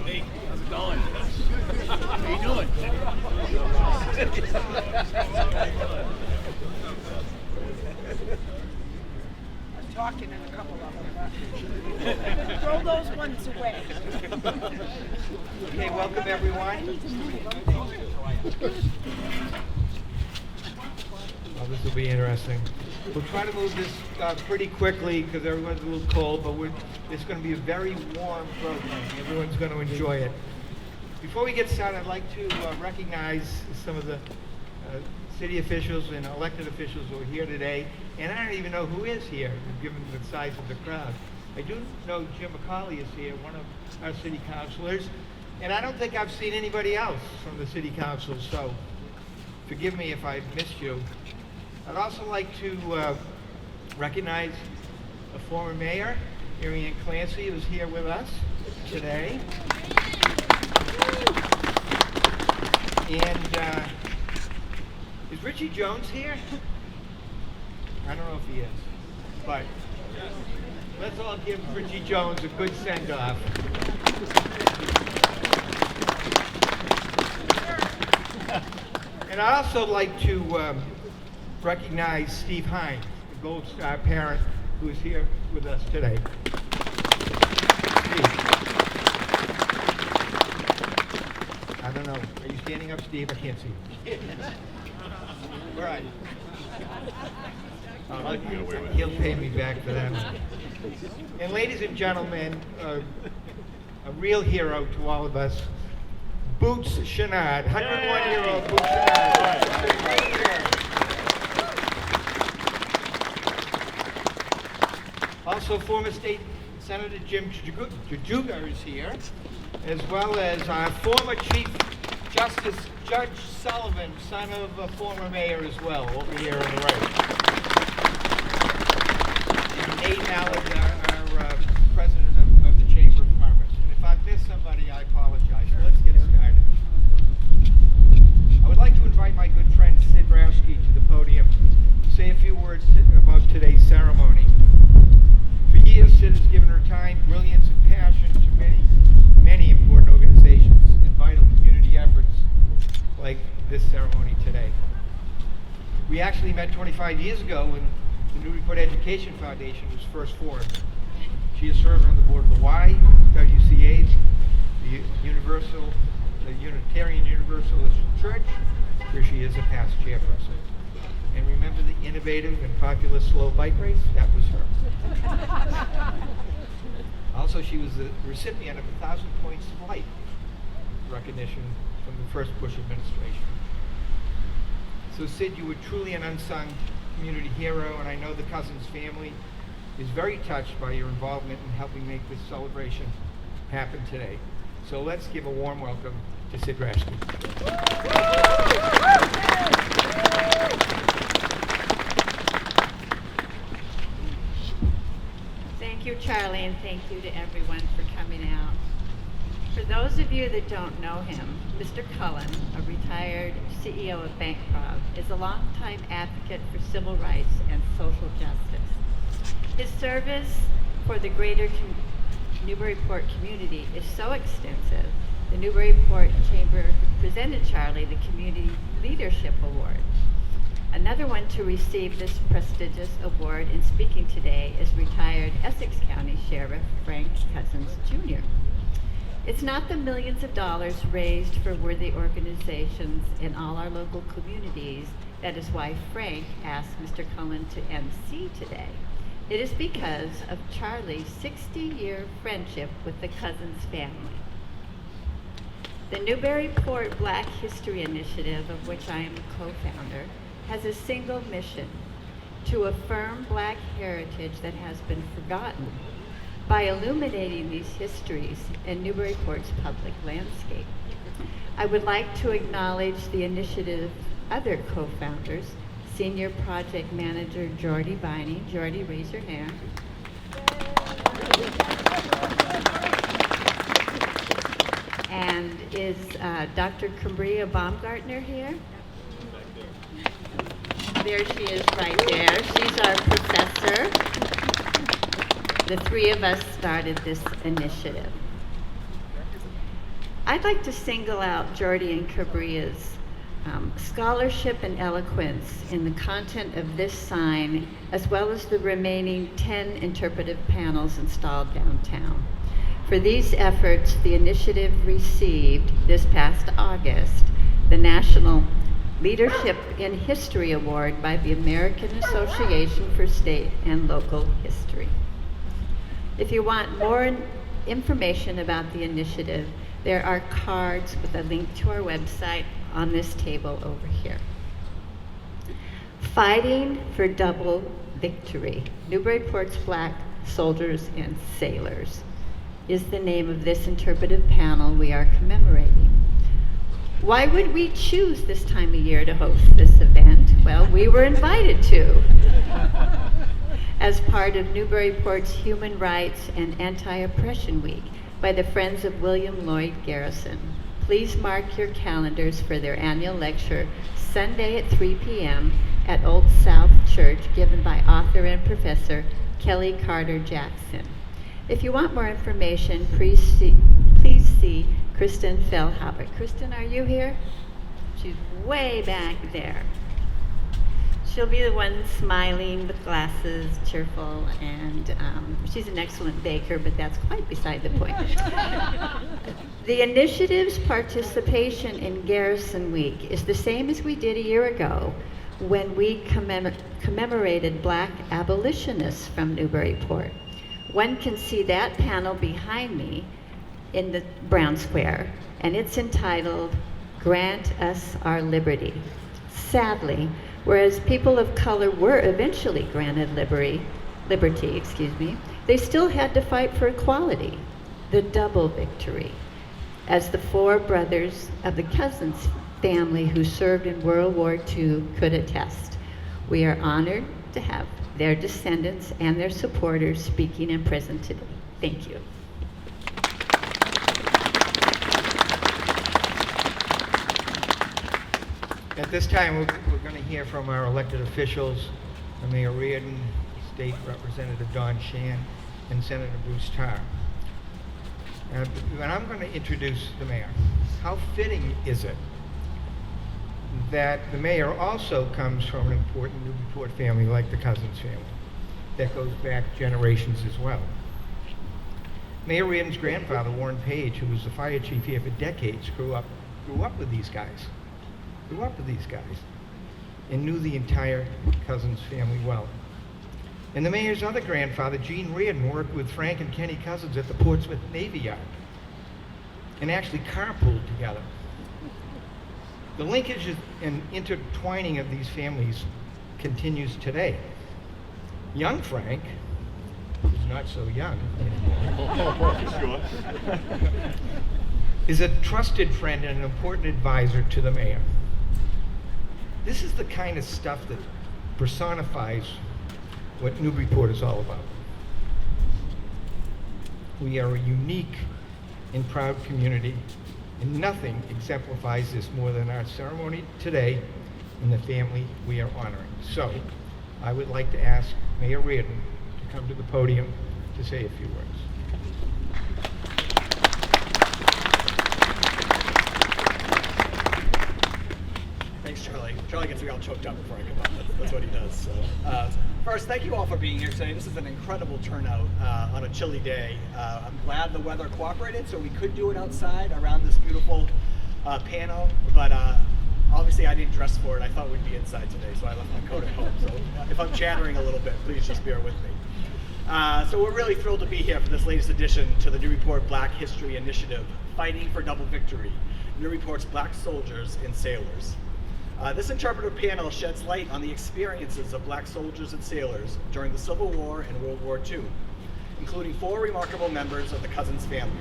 Hey, how's it going? How you doing? I'm talking in a couple of them. Throw those ones away. Okay, welcome everyone. Oh, this will be interesting. We'll try to move this pretty quickly because everyone's a little cold, but it's going to be a very warm program. Everyone's going to enjoy it. Before we get started, I'd like to recognize some of the city officials and elected officials who are here today. And I don't even know who is here, given the size of the crowd. I do know Jim McCauley is here, one of our city councilors. And I don't think I've seen anybody else from the city council, so forgive me if I missed you. I'd also like to recognize a former mayor, Mary Ann Clancy, who's here with us today. And is Richie Jones here? I don't know if he is, but let's all give Richie Jones a good send-off. And I'd also like to recognize Steve Hines, the Gold Star parent, who is here with us today. Steve. I don't know. Are you standing up, Steve? I can't see you. All right. He'll pay me back for that. And ladies and gentlemen, a real hero to all of us, Boots Chenard, 101-year-old Boots Chenard. Also, former State Senator Jim Jajuga is here, as well as our former Chief Justice Judge Sullivan, son of a former mayor as well, over here on the right. And Nate Mallard, our president of the Chamber of Commerce. And if I've missed somebody, I apologize. So let's get started. I would like to invite my good friend Sid Browski to the podium to say a few words about today's ceremony. For years, Sid has given her time, brilliance, and passion to many important organizations and vital community efforts like this ceremony today. We actually met 25 years ago when the Newburyport Education Foundation was first formed. She has served on the board of the YWCA, the Unitarian Universalist Church, where she is a past chairperson. And remember the innovative and popular slow bike race? That was her. Also, she was the recipient of 1,000 points of light recognition from the first Bush administration. So Sid, you were truly an unsung community hero, and I know the Cousins family is very touched by your involvement in helping make this celebration happen today. So let's give a warm welcome to Sid Brashke. Thank you, Charlie, and thank you to everyone for coming out. For those of you that don't know him, Mr. Cullen, a retired CEO of Bancroft, is a longtime advocate for civil rights and social justice. His service for the greater Newburyport community is so extensive, the Newburyport Chamber presented Charlie the Community Leadership Award. Another one to receive this prestigious award in speaking today is retired Essex County Sheriff Frank Cousins Jr. It's not the millions of dollars raised for worthy organizations in all our local communities that is why Frank asked Mr. Cullen to MC today. It is because of Charlie's 60-year friendship with the Cousins family. The Newburyport Black History Initiative, of which I am a co-founder, has a single mission: to affirm Black heritage that has been forgotten by illuminating these histories in Newburyport's public landscape. I would like to acknowledge the initiative's other co-founders, Senior Project Manager Jordy Biney. Jordy, raise your hand. And is Dr. Cambria Baumgartner here? There she is right there. She's our professor. The three of us started this initiative. I'd like to single out Jordi and Cabria's scholarship and eloquence in the content of this sign, as well as the remaining 10 interpretive panels installed downtown. For these efforts, the initiative received this past August the National Leadership in History Award by the American Association for State and Local History. If you want more information about the initiative, there are cards with a link to our website on this table over here. Fighting for Double Victory, Newburyport's Black Soldiers and Sailors, is the name of this interpretive panel we are commemorating. Why would we choose this time of year to host this event? Well, we were invited to. As part of Newburyport's Human Rights and Anti-Oppression Week by the Friends of William Lloyd Garrison. Please mark your calendars for their annual lecture Sunday at 3 p.m. at Old South Church, given by author and professor Kelly Carter Jackson. If you want more information, please see Kristen Fellhaber. Kristen, are you here? She's way back there. She'll be the one smiling with glasses, cheerful, and she's an excellent baker, but that's quite beside the point. The initiative's participation in Garrison Week is the same as we did a year ago when we commemorated Black abolitionists from Newburyport. One can see that panel behind me in the Brown Square, and it's entitled, Grant Us Our Liberty. Sadly, whereas people of color were eventually granted liberty, they still had to fight for equality, the double victory. As the four brothers of the Cousins family who served in World War II could attest, we are honored to have their descendants and their supporters speaking and present today. Thank you. At this time, we're going to hear from our elected officials, Mayor Reardon, State Representative Don Shan, and Senator Bruce Tarr. And I'm going to introduce the mayor. How fitting is it that the mayor also comes from an important Newburyport family like the Cousins family that goes back generations as well. Mayor Reardon's grandfather, Warren Page, who was the fire chief here for decades, grew up with these guys. And knew the entire Cousins family well. And the mayor's other grandfather, Gene Reardon, worked with Frank and Kenny Cousins at the Portsmouth Navy Yard and actually carpooled together. The linkage and intertwining of these families continues today. Young Frank, who's not so young anymore, is a trusted friend and an important advisor to the mayor. This is the kind of stuff that personifies what Newburyport is all about. We are a unique and proud community, and nothing exemplifies this more than our ceremony today and the family we are honoring. So, I would like to ask Mayor Reardon to come to the podium to say a few words. Thanks, Charlie. Charlie gets me all choked up before I come up. That's what he does. So, first, thank you all for being here today. This is an incredible turnout on a chilly day. I'm glad the weather cooperated, so we could do it outside around this beautiful panel. But obviously, I didn't dress for it. I thought we'd be inside today, so I left my coat at home. So if I'm chattering a little bit, please just bear with me. So we're really thrilled to be here for this latest edition to the Newburyport Black History Initiative, Fighting for Double Victory, Newburyport's Black Soldiers and Sailors. This interpretive panel sheds light on the experiences of black soldiers and sailors during the Civil War and World War II, including 4 remarkable members of the Cousins family.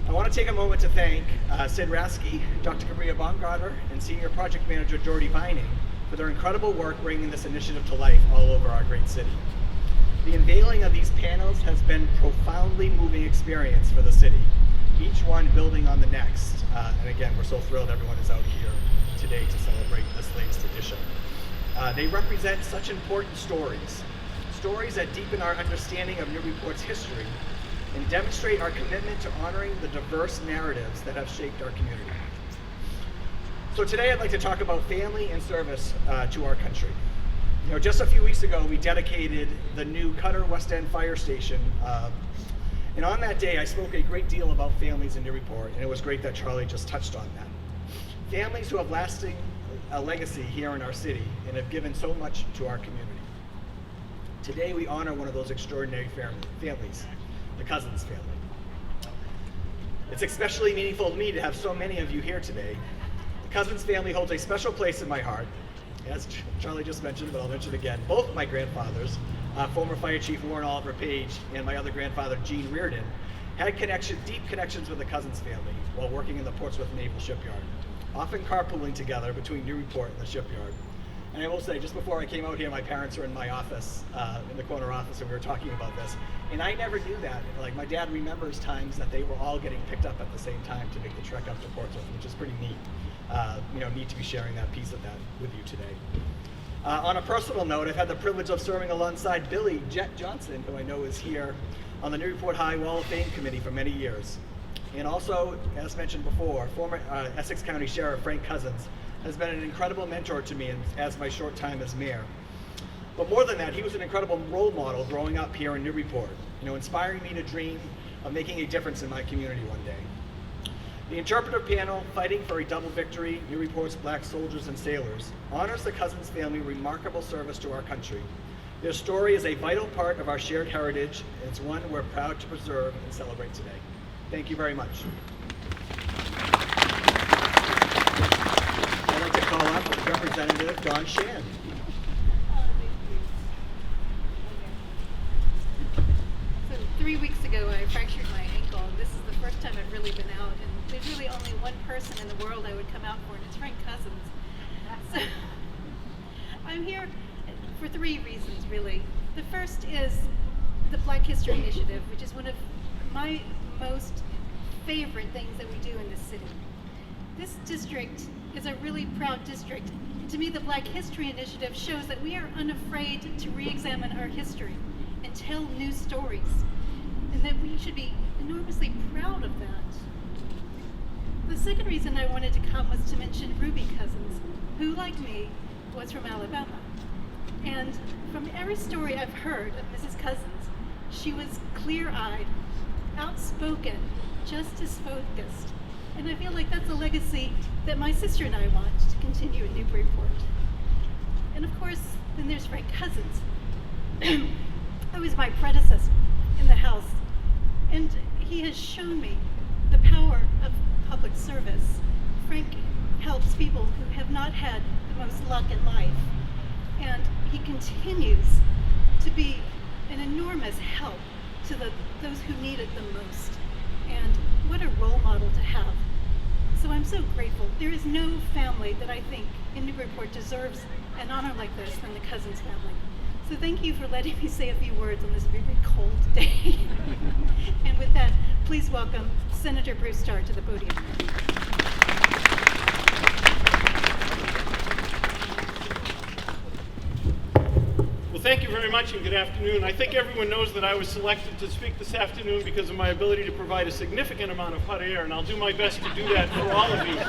I want to take a moment to thank Sid Rasky, Dr. Cabria Baumgartner, and Senior Project Manager Jordi Vining for their incredible work bringing this initiative to life all over our great city. The unveiling of these panels has been a profoundly moving experience for the city, each one building on the next. And again, we're so thrilled everyone is out here today to celebrate this latest edition. They represent such important stories that deepen our understanding of Newburyport's history and demonstrate our commitment to honoring the diverse narratives that have shaped our community. So today I'd like to talk about family and service to our country. Just a few weeks ago, we dedicated the new Cutter West End Fire Station, and on that day, I spoke a great deal about families in Newburyport, and it was great that Charlie just touched on that. Families who have lasting legacy here in our city and have given so much to our community. Today, we honor one of those extraordinary families, the Cousins family. It's especially meaningful to me to have so many of you here today. The Cousins family holds a special place in my heart. As Charlie just mentioned, but I'll mention again, both of my grandfathers, former Fire Chief Warren Oliver Page and my other grandfather, Gene Reardon, had deep connections with the Cousins family while working in the Portsmouth Naval Shipyard, often carpooling together between Newburyport and the shipyard. And I will say, just before I came out here, my parents were in my office, in the corner office, and we were talking about this. And I never knew that. Like, my dad remembers times that they were all getting picked up at the same time to make the trek up to Portsmouth, which is pretty neat. Neat to be sharing that piece of that with you today. On a personal note, I've had the privilege of serving alongside Billy Jet Johnson, who I know is here, on the Newburyport High Wall of Fame Committee for many years. And also, as mentioned before, former Essex County Sheriff Frank Cousins has been an incredible mentor to me as my short time as mayor. But more than that, he was an incredible role model growing up here in Newburyport, inspiring me to dream of making a difference in my community one day. The Interpretive panel, Fighting for a Double Victory, Newburyport's Black Soldiers and Sailors, honors the Cousins family remarkable service to our country. Their story is a vital part of our shared heritage, and it's one we're proud to preserve and celebrate today. Thank you very much. I'd like to call up Representative Don Shan. So 3 weeks ago, I fractured my ankle, and this is the first time I've really been out. And there's really only one person in the world I would come out for, and it's Frank Cousins. So I'm here for 3 reasons, really. The first is the Black History Initiative, which is one of my most favorite things that we do in this city. This district is a really proud district. To me, the Black History Initiative shows that we are unafraid to re-examine our history and tell new stories, and that we should be enormously proud of that. The second reason I wanted to come was to mention Ruby Cousins, who, like me, was from Alabama. And from every story I've heard of Mrs. Cousins, she was clear-eyed, outspoken, justice-focused. And I feel like that's a legacy that my sister and I want to continue in Newburyport. And of course, then there's Frank Cousins, who was my predecessor in the House. And he has shown me the power of public service. Frank helps people who have not had the most luck in life. And he continues to be an enormous help to those who need it the most. And what a role model to have. So I'm so grateful. There is no family that I think in Newburyport deserves an honor like this than the Cousins family. So thank you for letting me say a few words on this very cold day. And with that, please welcome Senator Bruce Starr to the podium. Well, thank you very much and good afternoon. I think everyone knows that I was selected to speak this afternoon because of my ability to provide a significant amount of hot air, and I'll do my best to do that for all of you.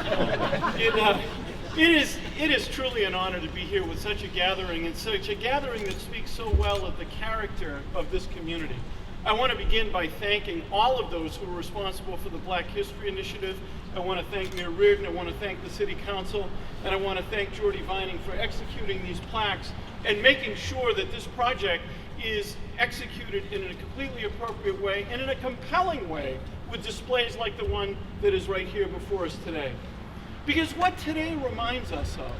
It is truly an honor to be here with such a gathering, and such a gathering that speaks so well of the character of this community. I want to begin by thanking all of those who are responsible for the Black History Initiative. I want to thank Mayor Reardon, I want to thank the City Council, and I want to thank Jordy Vining for executing these plaques and making sure that this project is executed in a completely appropriate way and in a compelling way with displays like the one that is right here before us today. Because what today reminds us of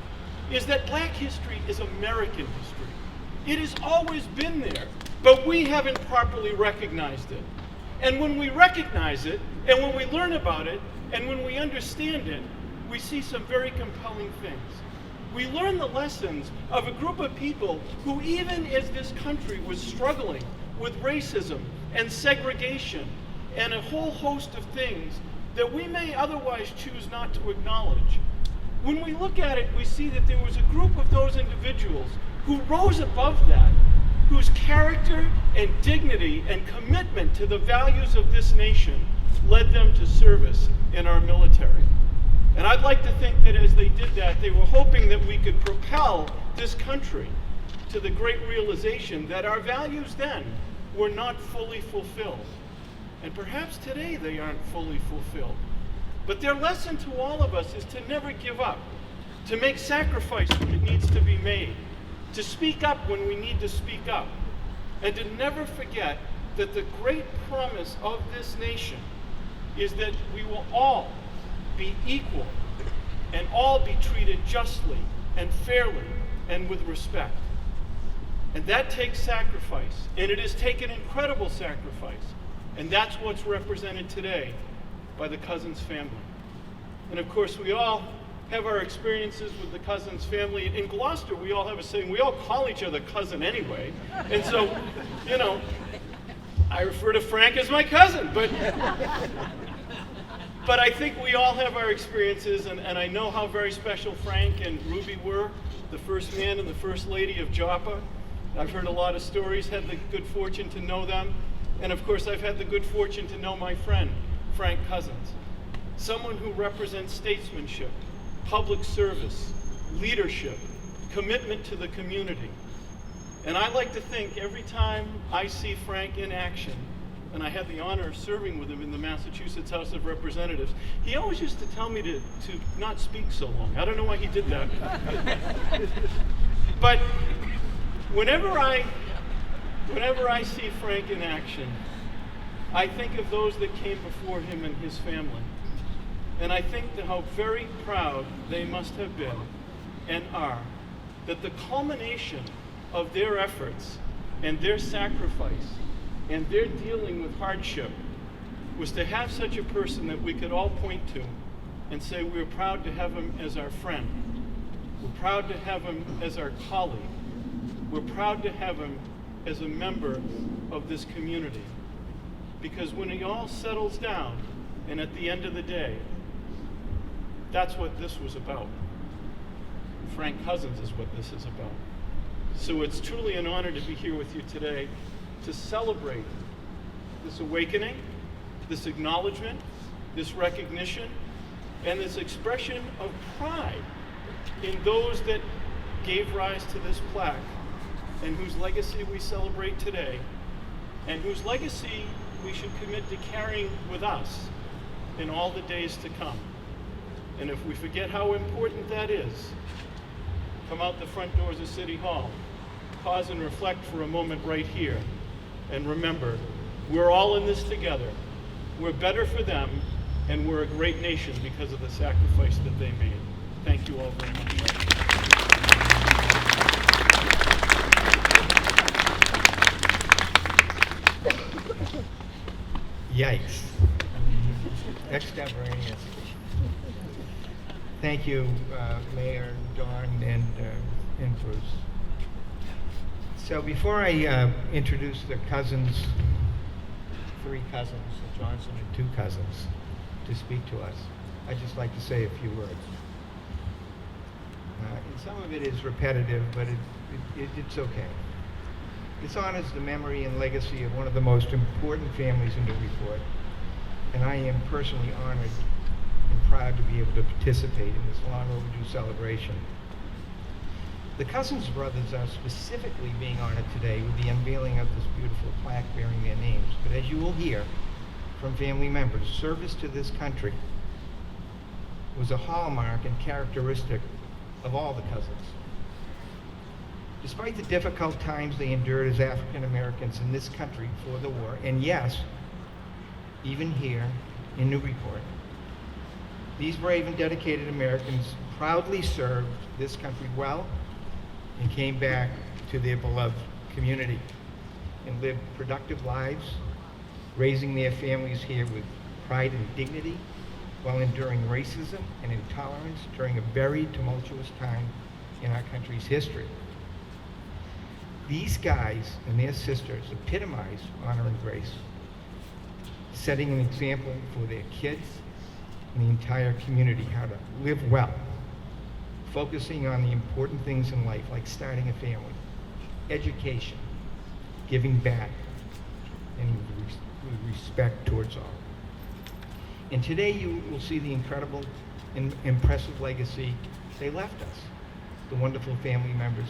is that Black history is American history. It has always been there, but we haven't properly recognized it. And when we recognize it, and when we learn about it, and when we understand it, we see some very compelling things. We learn the lessons of a group of people who, even as this country was struggling with racism and segregation and a whole host of things that we may otherwise choose not to acknowledge, when we look at it, we see that there was a group of those individuals who rose above that whose character and dignity and commitment to the values of this nation led them to service in our military. And I'd like to think that as they did that, they were hoping that we could propel this country to the great realization that our values then were not fully fulfilled. And perhaps today they aren't fully fulfilled. But their lesson to all of us is to never give up, to make sacrifice when it needs to be made, to speak up when we need to speak up, and to never forget that the great promise of this nation is that we will all be equal and all be treated justly and fairly and with respect. And that takes sacrifice, and it has taken incredible sacrifice, and that's what's represented today by the Cousins family. And of course, we all have our experiences with the Cousins family. In Gloucester, we all have a saying, we all call each other cousin anyway. And so, you know, I refer to Frank as my cousin, but I think we all have our experiences, and I know how very special Frank and Ruby were, the first man and the first lady of Joppa. I've heard a lot of stories, had the good fortune to know them, and of course I've had the good fortune to know my friend, Frank Cousins, someone who represents statesmanship, public service, leadership, commitment to the community. And I like to think every time I see Frank in action, and I had the honor of serving with him in the Massachusetts House of Representatives, he always used to tell me to not speak so long. I don't know why he did that. But whenever I see Frank in action, I think of those that came before him and his family. And I think how very proud they must have been and are that the culmination of their efforts and their sacrifice and their dealing with hardship was to have such a person that we could all point to and say we're proud to have him as our friend. We're proud to have him as our colleague. We're proud to have him as a member of this community. Because when it all settles down, and at the end of the day, that's what this was about. Frank Cousins is what this is about. So it's truly an honor to be here with you today to celebrate this awakening, this acknowledgement, this recognition, and this expression of pride in those that gave rise to this plaque and whose legacy we celebrate today, and whose legacy we should commit to carrying with us in all the days to come. And if we forget how important that is, come out the front doors of City Hall, pause and reflect for a moment right here, and remember, we're all in this together. We're better for them, and we're a great nation because of the sacrifice that they made. Thank you all very much. Yikes. Extemporaneous. Thank you, Mayor, Dawn, and Bruce. So before I introduce the cousins, three cousins, Johnson and two cousins, to speak to us, I'd just like to say a few words. And some of it is repetitive, but it's okay. This honors the memory and legacy of one of the most important families in Newburyport, and I am personally honored and proud to be able to participate in this long overdue celebration. The Cousins brothers are specifically being honored today with the unveiling of this beautiful plaque bearing their names. But as you will hear from family members, service to this country was a hallmark and characteristic of all the Cousins. Despite the difficult times they endured as African Americans in this country before the war, and yes, even here in Newburyport, these brave and dedicated Americans proudly served this country well and came back to their beloved community and lived productive lives, raising their families here with pride and dignity while enduring racism and intolerance during a very tumultuous time in our country's history. These guys and their sisters epitomize honor and grace, setting an example for their kids and the entire community how to live well, focusing on the important things in life like starting a family, education, giving back, and with respect towards all. And today you will see the incredible and impressive legacy they left us, the wonderful family members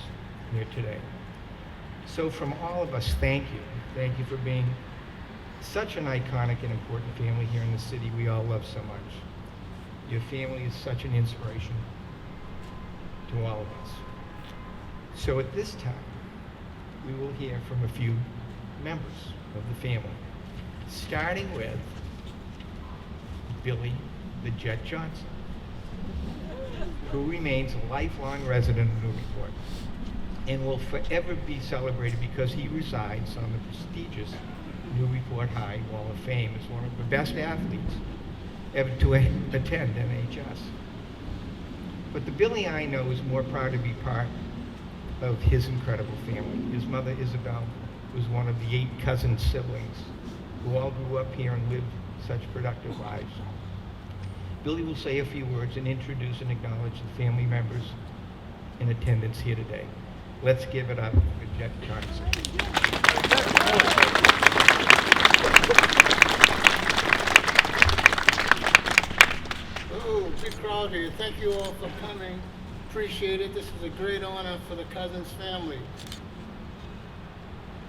here today. So from all of us, thank you. Thank you for being such an iconic and important family here in the city we all love so much. Your family is such an inspiration to all of us. So at this time, we will hear from a few members of the family, starting with Billy the Jet Johnson, who remains a lifelong resident of Newburyport and will forever be celebrated because he resides on the prestigious Newburyport High Wall of Fame as one of the best athletes ever to attend NHS. But the Billy I know is more proud to be part of his incredible family. His mother, Isabel, was one of the 8 cousin siblings who all grew up here and lived such productive lives. Billy will say a few words and introduce and acknowledge the family members in attendance here today. Let's give it up for Jet Johnson. Oh, big crowd here. Thank you all for coming. Appreciate it. This is a great honor for the Cousins family.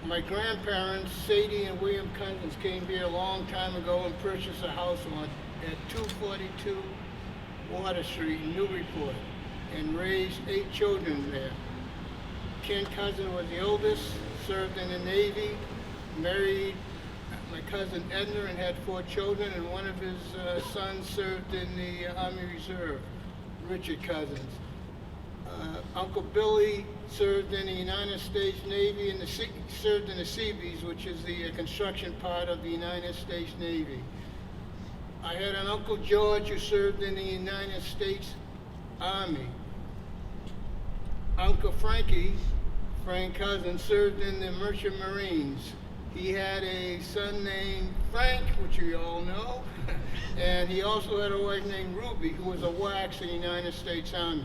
My grandparents, Sadie and William Cousins, came here a long time ago and purchased a house at 242 Water Street in Newburyport and raised 8 children there. Ken Cousin was the oldest, served in the Navy, married my cousin Edna and had 4 children, and one of his sons served in the Army Reserve, Richard Cousins. Uncle Billy served in the United States Navy and served in the Seabees, which is the construction part of the United States Navy. I had an Uncle George who served in the United States Army. Uncle Frankie, Frank Cousins, served in the Merchant Marines. He had a son named Frank, which you all know, and he also had a wife named Ruby, who was a wax in the United States Army.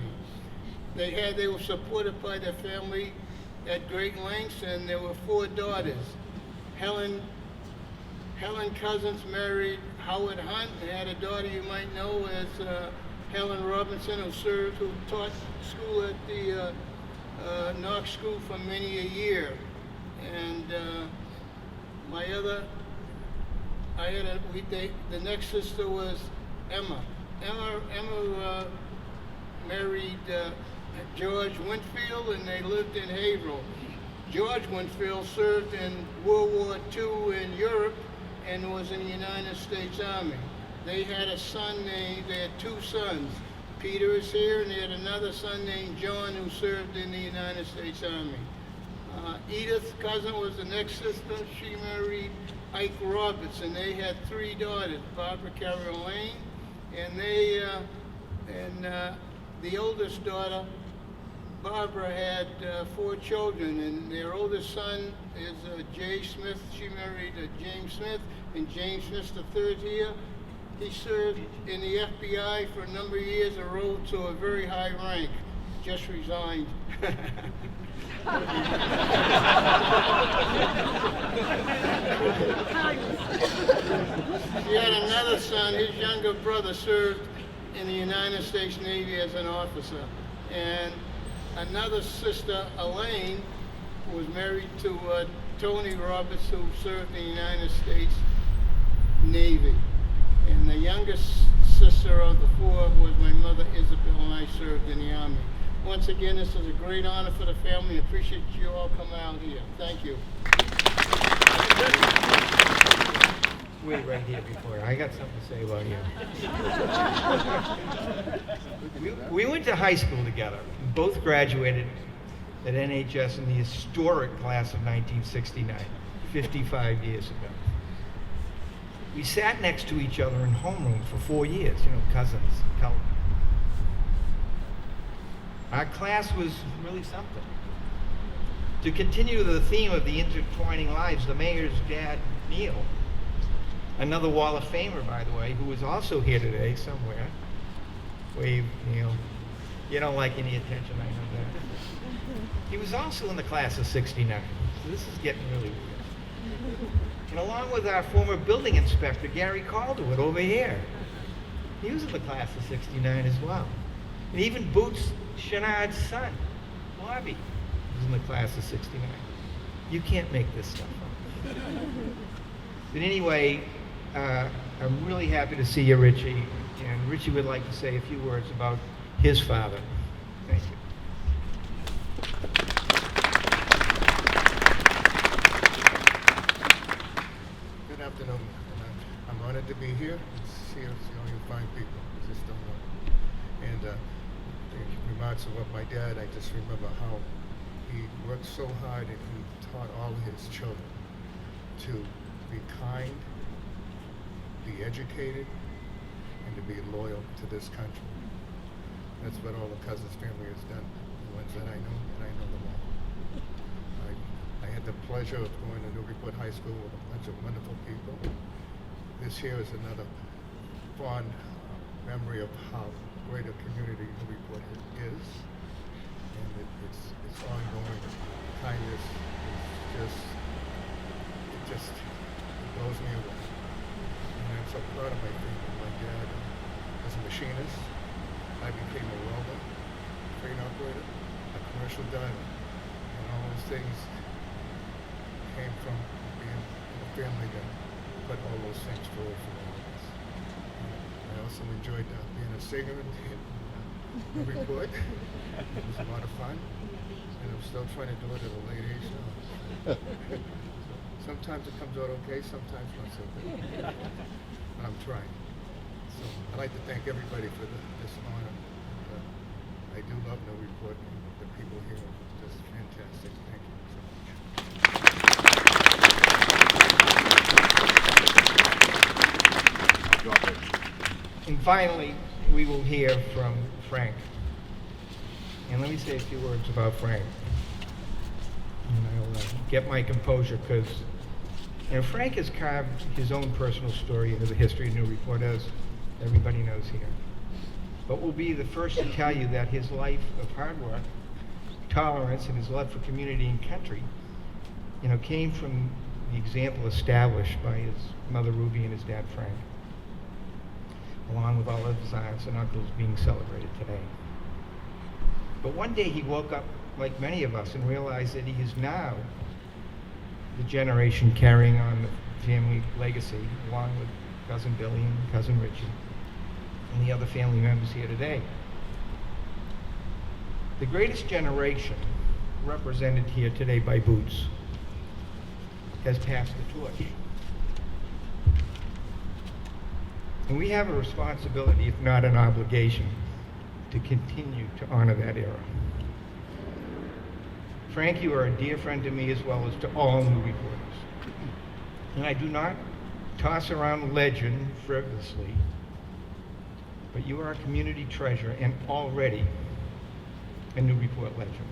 They were supported by their family at great lengths, and there were 4 daughters. Helen Cousins married Howard Hunt and had a daughter you might know as Helen Robinson, who taught school at the Knox School for many a year. And the next sister was Emma. Emma married George Winfield, and they lived in Haverhill. George Winfield served in World War II in Europe and was in the United States Army. They had a son they had 2 sons. Peter is here, and they had another son named John who served in the United States Army. Edith Cousin was the next sister. She married Ike Roberts, and they had 3 daughters, Barbara Carol Lane, and the oldest daughter, Barbara, had 4 children, and their oldest son is Jay Smith. She married James Smith, and James Smith III here. He served in the FBI for a number of years and rose to a very high rank. Just resigned. He had another son. His younger brother served in the United States Navy as an officer. And another sister, Elaine, was married to Tony Roberts, who served in the United States Navy. And the youngest sister of the 4 was my mother, Isabel, and I served in the Army. Once again, this is a great honor for the family. I appreciate you all coming out here. Thank you. Wait right here before. I got something to say about you. We went to high school together. We both graduated at NHS in the historic class of 1969, 55 years ago. We sat next to each other in homeroom for 4 years, cousins. Our class was really something. To continue the theme of the intertwining lives, the mayor's dad, Neil, another Wall of Famer, by the way, who is also here today somewhere. Wave, Neil. You don't like any attention, I know that. He was also in the class of 69. So this is getting really weird. And along with our former building inspector, Gary Calderwood, over here. He was in the class of 69 as well. And even Boots Chenard's son, Bobby, was in the class of 69. You can't make this stuff up. But anyway, I'm really happy to see you, Richie. And Richie would like to say a few words about his father. Thank you. Good afternoon. I'm honored to be here. It's here, see all you fine people. I just don't know. And the remarks of what my dad, I just remember how he worked so hard and he taught all of his children to be kind, be educated, and to be loyal to this country. That's what all the Cousins family has done, the ones that I know, and I know them all. I had the pleasure of going to Newburyport High School with a bunch of wonderful people. This here is another fond memory of how great a community Newburyport is. And it's ongoing. Kindness is just blows me away. And I'm so proud of my family. My dad was a machinist. I became a welder, crane operator, a commercial diver. And all those things came from being a family that put all those things forward for all of us. I also enjoyed being a singer in Newburyport. It was a lot of fun. And I'm still trying to do it at a late age now. Sometimes it comes out okay, sometimes not so good. But I'm trying. So I'd like to thank everybody for this honor. And, I do love Newburyport, and the people here are just fantastic. Thank you so much. And finally, we will hear from Frank. And let me say a few words about Frank. And I'll get my composure because Frank has carved his own personal story into the history of Newburyport, as everybody knows here. But we'll be the first to tell you that his life of hard work, tolerance, and his love for community and country, came from the example established by his mother Ruby and his dad Frank, along with all of his aunts and uncles being celebrated today. But one day he woke up, like many of us, and realized that he is now the generation carrying on the family legacy, along with Cousin Billy and Cousin Richie, and the other family members here today. The greatest generation, represented here today by Boots, has passed the torch. And we have a responsibility, if not an obligation, to continue to honor that era. Frank, you are a dear friend to me as well as to all Newburyporters. And I do not toss around legend frivolously, but you are a community treasure and already a Newburyport legend.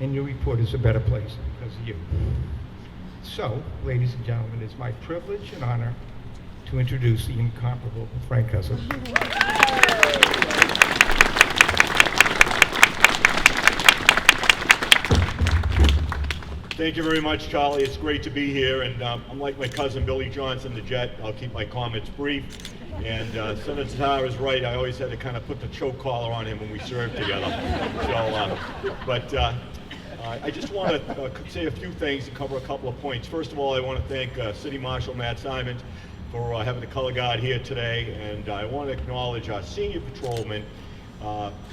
And Newburyport is a better place because of you. So, ladies and gentlemen, it's my privilege and honor to introduce the incomparable Frank Cousin. Thank you very much, Charlie. It's great to be here, and I'm like my cousin Billy Johnson, the Jet. I'll keep my comments brief. And Senator Tarr is right. I always had to kind of put the choke collar on him when we served together. I just want to say a few things and cover a couple of points. First of all, I want to thank City Marshal Matt Simons for having the color guard here today, and I want to acknowledge our senior patrolman,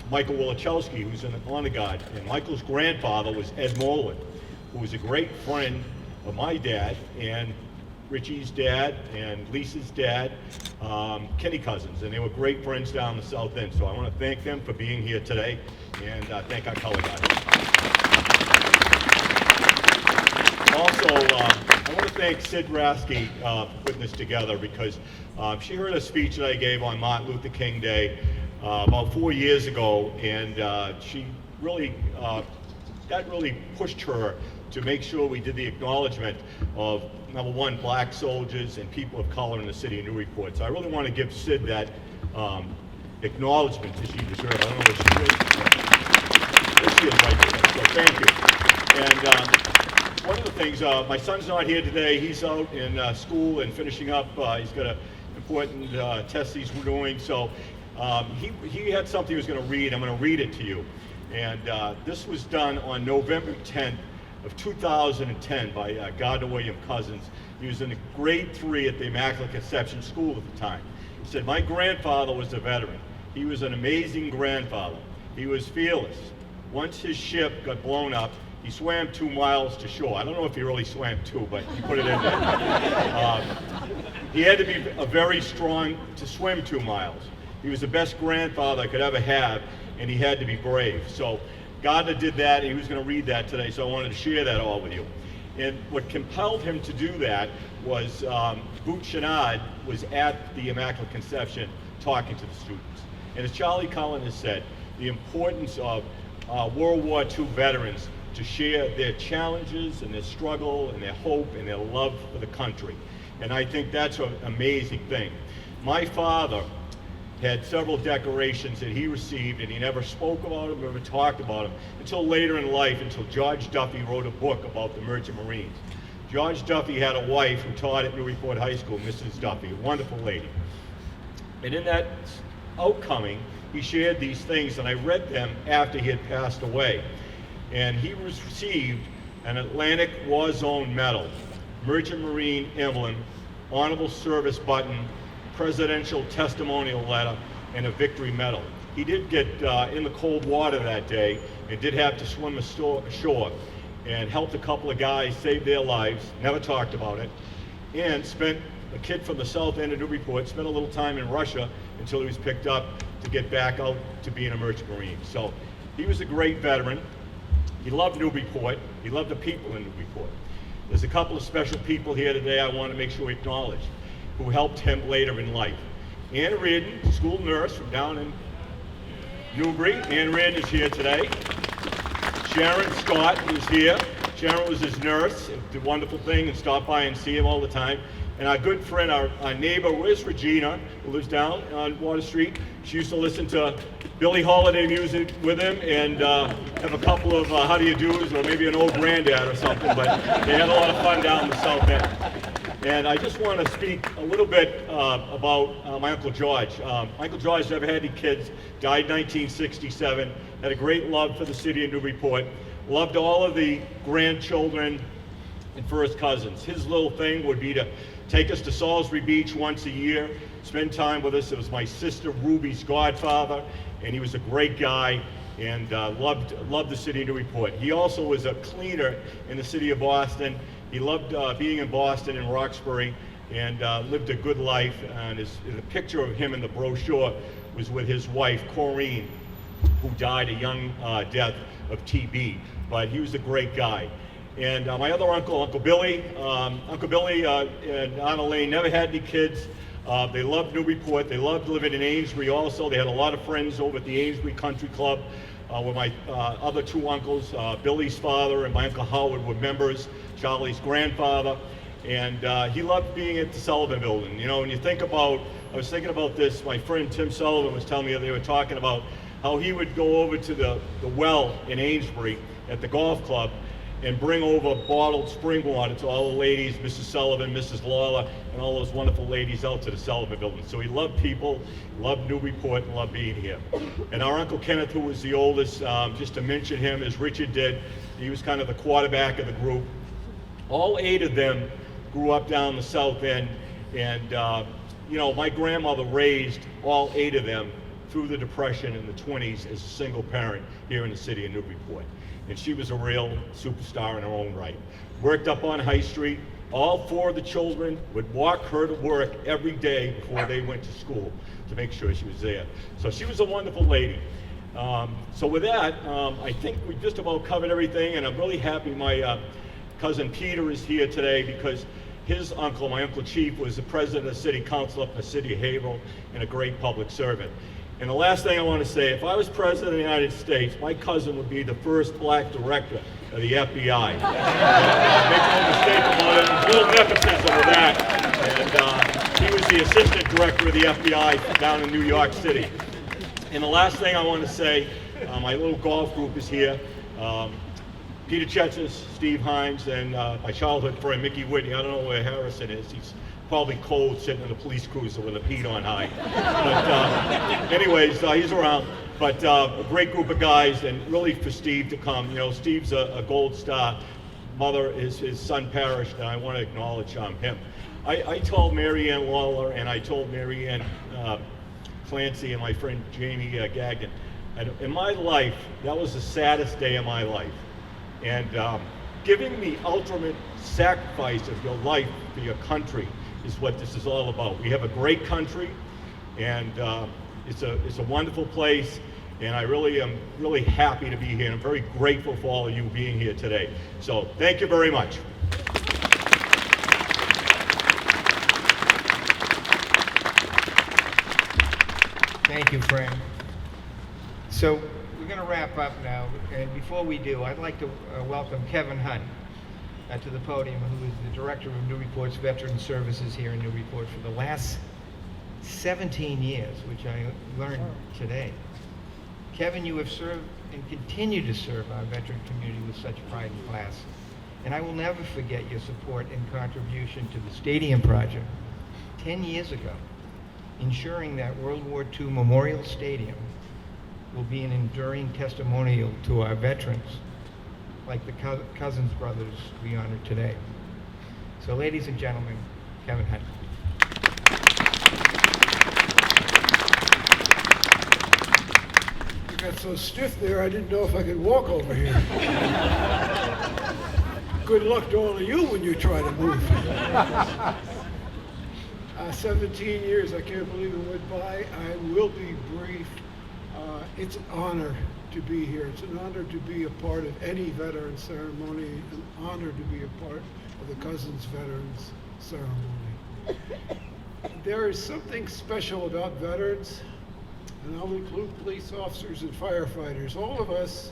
Michael Wolichowski, who's in the honor guard. And Michael's grandfather was Ed Molan, who was a great friend of my dad and Richie's dad and Lisa's dad, Kenny Cousins, and they were great friends down the South End. So I want to thank them for being here today, and thank our color guard. Also, I want to thank Sid Rasky for putting this together, because she heard a speech that I gave on Martin Luther King Day about 4 years ago, and she really, that really pushed her to make sure we did the acknowledgement of, number one, black soldiers and people of color in the city of Newburyport. So I really want to give Sid that acknowledgement that she deserves. I don't know where she is. There she is right there. So thank you. And one of the things, my son's not here today. He's out in school and finishing up. He's got an important test he's doing. So he had something he was going to read. I'm going to read it to you. And this was done on November 10th of 2010 by Gardner William Cousins. He was in grade 3 at the Immaculate Conception School at the time. He said, "My grandfather was a veteran. He was an amazing grandfather. He was fearless. Once his ship got blown up, he swam 2 miles to shore." I don't know if he really swam 2, but he put it in there. He had to be very strong to swim 2 miles. He was the best grandfather I could ever have, and he had to be brave. So Gardner did that, and he was going to read that today, so I wanted to share that all with you. And what compelled him to do that was Boot Chenard was at the Immaculate Conception talking to the students. And as Charlie Cullen has said, the importance of World War II veterans to share their challenges and their struggle and their hope and their love for the country. And I think that's an amazing thing. My father had several decorations that he received, and he never spoke about them, never talked about them, until later in life, until George Duffy wrote a book about the Merchant Marines. George Duffy had a wife who taught at Newburyport High School, Mrs. Duffy, a wonderful lady. And in that outcoming, he shared these things, and I read them after he had passed away. And he received an Atlantic War Zone Medal, Merchant Marine emblem, Honorable Service button, Presidential Testimonial letter, and a Victory Medal. He did get in the cold water that day and did have to swim ashore and helped a couple of guys save their lives, never talked about it, and spent, a kid from the south end of Newburyport, spent a little time in Russia until he was picked up to get back out to being a Merchant Marine. So he was a great veteran. He loved Newburyport. He loved the people in Newburyport. There's a couple of special people here today I want to make sure we acknowledge who helped him later in life. Ann Reardon, school nurse from down in Newbury. Ann Reardon is here today. Sharon Scott is here. Sharon was his nurse, did a wonderful thing, and stopped by and see him all the time. And our good friend, our neighbor, where's Regina, who lives down on Water Street? She used to listen to Billie Holiday music with him and have a couple of how do you do's, or maybe an old granddad or something, but they had a lot of fun down in the south end. And I just want to speak a little bit about my Uncle George. Uncle George never had any kids, died in 1967, had a great love for the city of Newburyport, loved all of the grandchildren and first cousins. His little thing would be to take us to Salisbury Beach once a year, spend time with us. It was my sister Ruby's godfather, and he was a great guy and loved the city of Newburyport. He also was a cleaner in the city of Boston. He loved being in Boston and Roxbury and lived a good life. And the picture of him in the brochure was with his wife, Corrine, who died a young death of TB. But he was a great guy. And my other uncle, Uncle Billy and Aunt Elaine never had any kids. They loved Newburyport. They loved living in Amesbury also. They had a lot of friends over at the Amesbury Country Club with my other two uncles. Billy's father and my Uncle Howard were members, Charlie's grandfather. And he loved being at the Sullivan Building. You know, when you think about, I was thinking about this, my friend Tim Sullivan was telling me that they were talking about how he would go over to the well in Amesbury at the golf club and bring over bottled spring water to all the ladies, Mrs. Sullivan, Mrs. Lawler, and all those wonderful ladies out to the Sullivan Building. So he loved people, loved Newburyport, and loved being here. And our Uncle Kenneth, who was the oldest, just to mention him, as Richard did, he was kind of the quarterback of the group. All 8 of them grew up down the south end, and you know, my grandmother raised all 8 of them through the Depression in the 20s as a single parent here in the city of Newburyport. And she was a real superstar in her own right. Worked up on High Street. All 4 of the children would walk her to work every day before they went to school to make sure she was there. So she was a wonderful lady. So with that, I think we just about covered everything, and I'm really happy my cousin Peter is here today because his uncle, my Uncle Chief, was the president of the city council up in the city of Haverhill and a great public servant. And the last thing I want to say, if I was president of the United States, my cousin would be the first black director of the FBI. Make no mistake about it, there's a little nepotism with that. And he was the assistant director of the FBI down in New York City. And the last thing I want to say, my little golf group is here. Peter Chetzes, Steve Hines, and my childhood friend Mickey Whitney. I don't know where Harrison is. He's probably cold sitting in a police cruiser with a Pete on high. But anyways, he's around. But a great group of guys, and really for Steve to come. You know, Steve's a gold star. Mother is his son perished, and I want to acknowledge him. I told Mary Ann Lawler, and I told Mary Ann Clancy and my friend Jamie Gagnon, and in my life, that was the saddest day of my life. And giving the ultimate sacrifice of your life for your country is what this is all about. We have a great country, and it's a wonderful place, and I really am really happy to be here, and I'm very grateful for all of you being here today. So thank you very much. Thank you, Frank. So we're going to wrap up now, and before we do, I'd like to welcome Kevin Hunt to the podium, who is the Director of Newburyport's Veteran Services here in Newburyport for the last 17 years, which I learned today. Kevin, you have served and continue to serve our veteran community with such pride and class, and I will never forget your support and contribution to the stadium project 10 years ago, ensuring that World War II Memorial Stadium will be an enduring testimonial to our veterans, like the Cousins brothers we honor today. So ladies and gentlemen, Kevin Hunt. You got so stiff there, I didn't know if I could walk over here. Good luck to all of you when you try to move. 17 years, I can't believe it went by. I will be brief. It's an honor to be here. It's an honor to be a part of any veteran ceremony, an honor to be a part of the Cousins Veterans Ceremony. There is something special about veterans, and I'll include police officers and firefighters. All of us,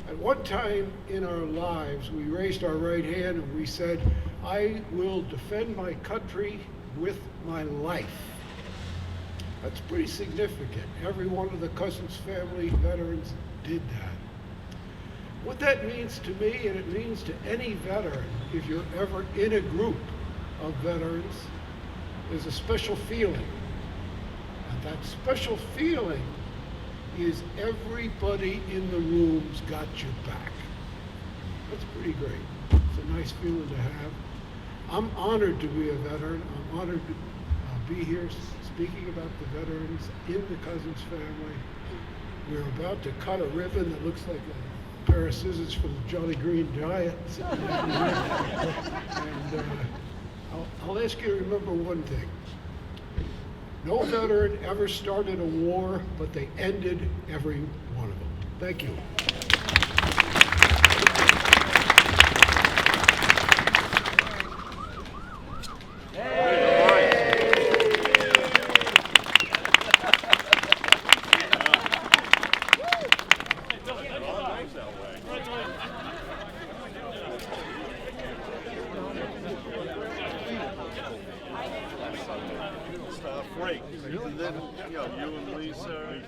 at one time in our lives, we raised our right hand and we said, I will defend my country with my life. That's pretty significant. Every one of the Cousins family veterans did that. What that means to me, and it means to any veteran, if you're ever in a group of veterans, is a special feeling. And that special feeling is everybody in the room's got your back. That's pretty great. It's a nice feeling to have. I'm honored to be a veteran. I'm honored to be here speaking about the veterans in the Cousins family. We're about to cut a ribbon that looks like a pair of scissors from the Jolly Green Giant. And I'll ask you to remember one thing. No veteran ever started a war, but they ended every one of them. Thank you. Frank, and then, you know, you and Lisa.